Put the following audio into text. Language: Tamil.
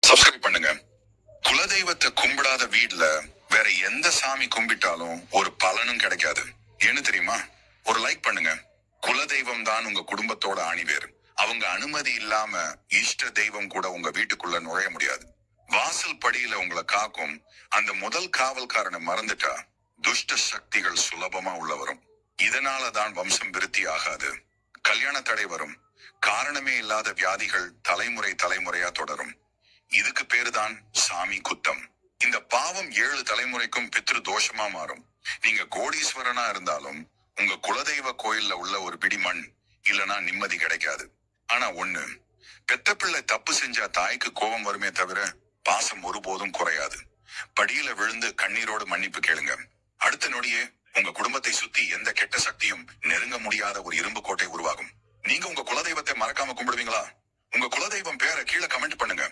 சப்ஸ்கிரைப் பண்ணுங்க. குலதெய்வத்தை கும்பிடாத வீட்ல வேற எந்த சாமி கும்பிட்டாலும் ஒரு பலனும் கிடைக்காது. என்ன தெரியுமா? ஒரு லைக் பண்ணுங்க. குலதெய்வம் தான் உங்க குடும்பத்தோட ஆணிவேர். அவங்க அனுமதி இல்லாம இஷ்ட தெய்வம் கூட உங்க வீட்டுக்குள்ள நுழைய முடியாது. வாசல் படியில உங்களை காக்கும் அந்த முதல் காவல்காரனை மறந்துட்டா துஷ்ட சக்திகள் சுலபமா உள்ள வரும். இதனாலதான் வம்சம் விருத்தி ஆகாது, கல்யாண தடை வரும், காரணமே இல்லாத வியாதிகள் தலைமுறை தலைமுறையா தொடரும். இதுக்கு பேருதான் சாமி குத்தம். இந்த பாவம் 7 தலைமுறைக்கும் பித்ரு தோஷமா மாறும். நீங்க கோடீஸ்வரனா இருந்தாலும் உங்க குலதெய்வ கோயில்ல உள்ள ஒரு பிடி மண் இல்லனா நிம்மதி கிடைக்காது. ஆனா ஒண்ணு, பெத்த பிள்ளை தப்பு செஞ்சா தாய்க்கு கோபம் வருமே தவிர பாசம் ஒருபோதும் குறையாது. படியில விழுந்து கண்ணீரோடு மன்னிப்பு கேளுங்க. அடுத்த நொடியே உங்க குடும்பத்தை சுத்தி எந்த கெட்ட சக்தியும் நெருங்க முடியாத ஒரு இரும்பு கோட்டை உருவாகும். நீங்க உங்க குலதெய்வத்தை மறக்காம கும்பிடுவீங்களா? உங்க குலதெய்வம் பேரை கீழே கமெண்ட் பண்ணுங்க.